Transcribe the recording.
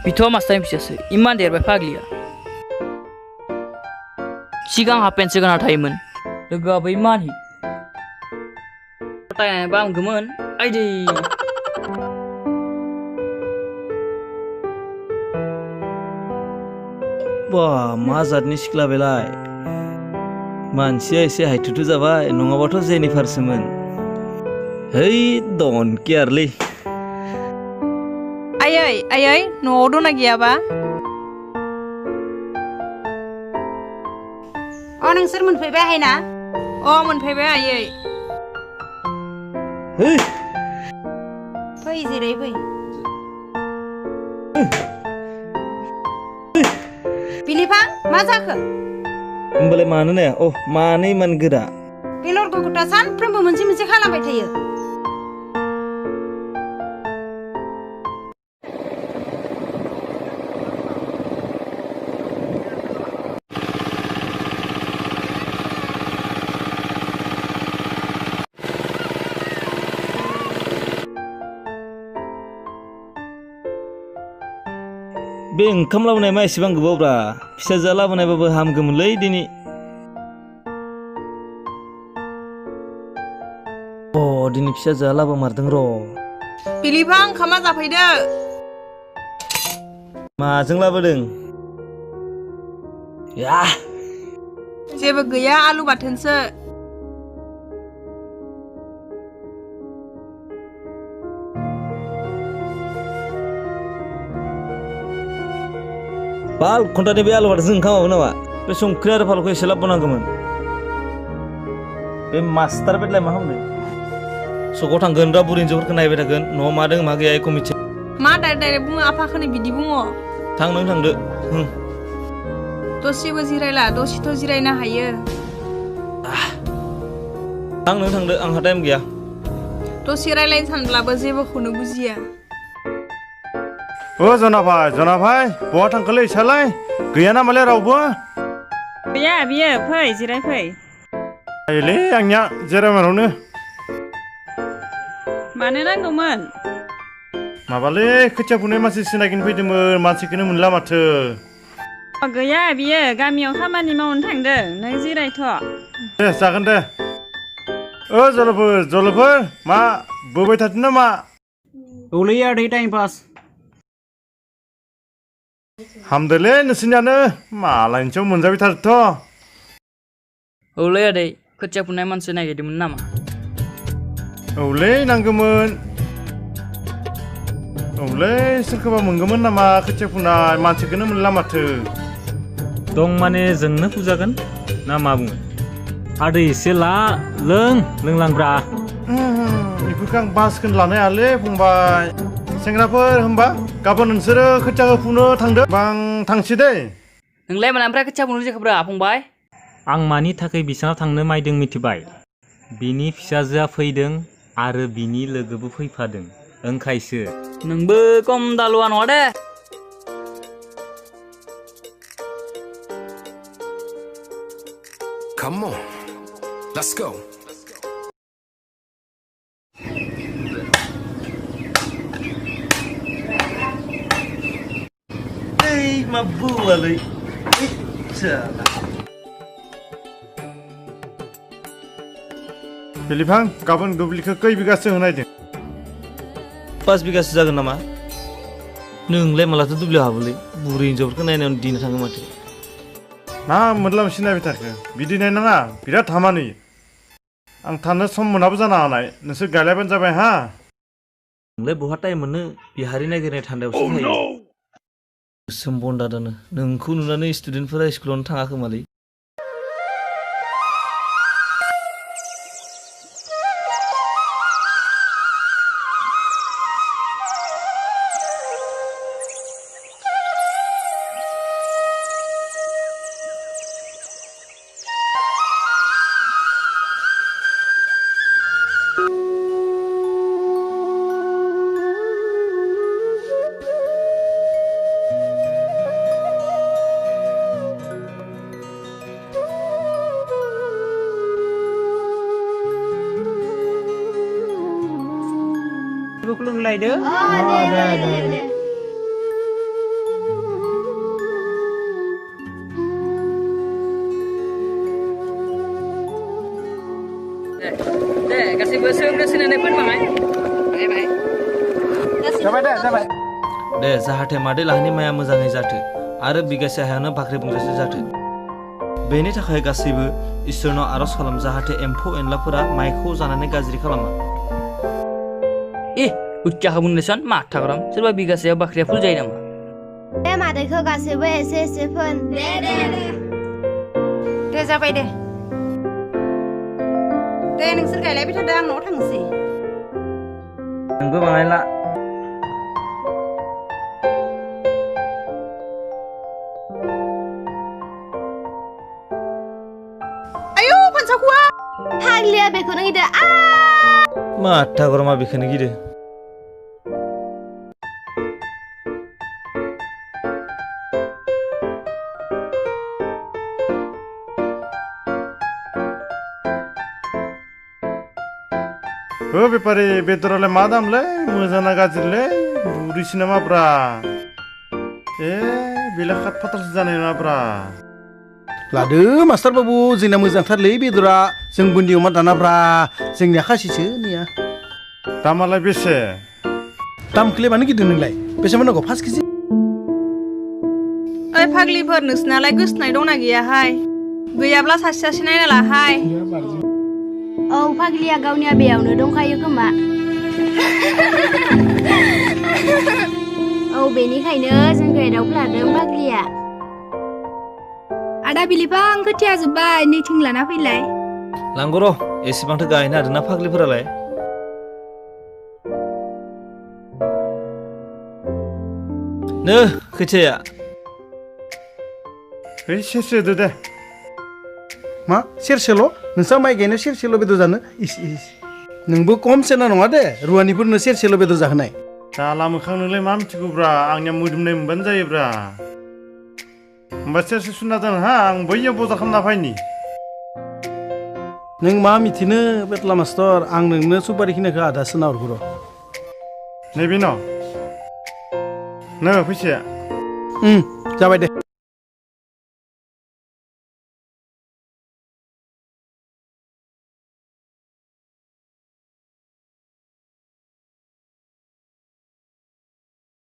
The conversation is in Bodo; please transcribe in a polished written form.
बिथ' मास्टारनि फिसासो इमान देरबाय फाग्लिया सिगां हाफ पेन्टसो गानना थायोमोन लोगोआबो इमान हिट टाइनाबा आंगोमोन आइदै बा मा जातनि सिख्ला बेलाय मानसिया एसे हाइथुथु जाबाय नङाबाथ' जेनिफारसोमोन है डन्ट केयारलै आयै न'आव दंना गैयाबा नोंसोर मोनफैबाय हायना मोनफैबाय आयै फै जिराय फै बिलिफां मा जाखो होमबालाय मानो नाया मानो इमान गोरा बे लरग'खौथ' सानफ्रोमबो मोनसे मोनसे खालामबाय थायो बे ओंखाम लाबोनाय मा एसेबां गोबावब्रा फिसाजोआ लाबोनायबाबो हामगौमोनलै दिनै दिनै फिसाजोआ लाबोमारदों र' बिलिफां ओंखामा जाफैदो माजों लाबोदों जेबो गैया आलु बाथोनसो बाल घन्टानि बे आलु बाथोनजों ओंखामाबो नामा बे संख्रि आरो फालौखौ एसे लाबोनांगौमोन बे मास्टार बेदलाय मा खालामदों सकआव थांगोन दा बुरि हिन्जावफोरखौ नायबाय थागोन न'आव मा दं मा गैया एख' मिथिया मा डाइरेक्ट बुङो आफाखौनो बिदि बुङो थां नों थांदो दसेबो जिरायला दसेथ' जिरायनो हायो थां नों थांदो आंहा टाइम गैया दसे रायलायनो सानब्लाबो जेबोखौनो बुजिया जनाभाई बहा थांखोलै इसालाय गैया नामालै रावबो गैया बियो फै जिरायफै आइलै आंनिया जिरायमानावनो मानो नांगौमोन माबालै खोथिया फुनाय मानसि सिनायगिनो फैदोंमोन मानसिखौनो मोनला माथो गैया बियो गामियाव खामानि मावनो थांदों नों जिरायथ' दे जागोन दे जलफोर मा बोबाय थादों नामा औलै आदै टाइम पास हामदोलै नोंसोरनियानो मालायनि सायाव मोनजाबाय थादोंथ' औलै आदै खोथिया फुनाय मानसि नागिरदोंमोन नामा औलै नांगौमोन औलै सोरखौबा मोनगौमोन नामा खोथिया फुनाय मानसिखौनो मोनला माथो दं माने जोंनो फुजागोन ना मा बुङो आदै एसे लोंलांब्रा बेफोरखौ आं बासखौनो लानो हायालै फंबाय सेंग्राफोर होमबा गाबोन नोंसोरो खोथियाखौ फुनो थांदो आं थांसै दे नोंलाय मानिफ्राय खोथिया फुनो फैखोब्रा फंबाय आं मानि थाखाय बिसानाव थांनो मायदों मिथिबाय बिनि फिसाजोआ फैदों आरो बिनि लोगोबो फैफादों ओंखायसो नोंबो खम दालुवा नङा दे Come on, let's go. मा बुवालै बिलिफां गाबोन दुब्लिखौ खै बिगासो होनायदों 5 बिगासो जागोन नामा नोंलाय मालाथो दुब्लियाव हाबोलै बुरि हिन्जावफोरखौ नायनायावनो दिन थाङो माथो ना मोनलाम सिनायबाय थाखो बिदि नायनाङा बिराद हामा नुयो आं थानो सम मोनाबो जानो हानाय नोंसोर गायलायबानो जाबाय हा नोंलाय बहा टाइम मोनो बिहारि नागिरनाय थान्दायावसो थायो गोसोम बन्दादानो नोंखौ नुनानै स्टुडेन्टफोरा स्कुलावनो थाङाखोमालै खुलुमलायदो सोनानै फोनबाङाय बाय जाबाय दे जाबाय दे जाहाथे मादै लाहानि माइया मोजाङै जाथो आरो बिगासे हायावनो बाख्रि बुंजासे जाथो बेनि थाखाय गासैबो इसोरनाव आरज खालाम जाहाथे एम्फौ एनलाफोरा माइखौ जानानै गाज्रि खालामा उच्चाखौ बुंनोसन मा थाग्राम सोरबा बिगासेयाव बाख्रिया फुल जायो नामा दे मादैखौ गासैबो एसे फोन दे जाबाय दे दे नोंसोर गायलायबाय थादो आं न'आव थांनोसै नोंबो बाङाय ला आयौ फानसाखुआ फाग्लिया बेखौनो गिदो मा थागरमा बेखौनो गिदो बेपारि बेदरालाय मा दामलै मोजां ना गाज्रिलै बुरिसो नामाब्रा बेलाय खात फातालसो जानाय नङाब्रा लादो मास्टार बाबु जोंना मोजांथारलै बेदरा जों बुन्दि अमा दानाब्रा जोंनिया खासिसो नैया दामालाय बेसे दामखौलाय मानो गिदों नोंलाय बेसेबां नांगौ 5 केजि ओइ फाग्लिफोर नोंसिनालाय गोसोनाय दंना गैयाहाय गैयाब्ला सासे सासे नायना लाहाय औ फाग्लिया गावनि आबेयावनो दंखायो खोमा औ बेनिखायनो जोंखौ एदावफ्लादों फाग्लिया आदा बिलिफां खोथिया जोब्बाय नैथिं लाना फैलाय लांगौ र' एसेबांथो गायनो हादोंना फाग्लिफोरालाय नो खोथियाया सेरसे होदो दे मा सेरसेल' नोंस्रा माइ गायनायाव सेरसेल' बेदर जानो इस नोंबो खम सेना नङा दे रुवानिफोरनो सेरसेल' बेदर जाहोनाय जाला मोखां नोंलाय मा मिथिगौब्रा आंनिया मोदोमनाय मोनबानो जायोब्रा होमबा सेरसे सुना दोन हा आं बैयाव बजा खालामना फैनि नों मा मिथिनो बेतला मास्टर आं नोंनो सुपारि खिनिखौ आधा सोना हरगौ र' नैबे न' नो फैसाया जाबाय दे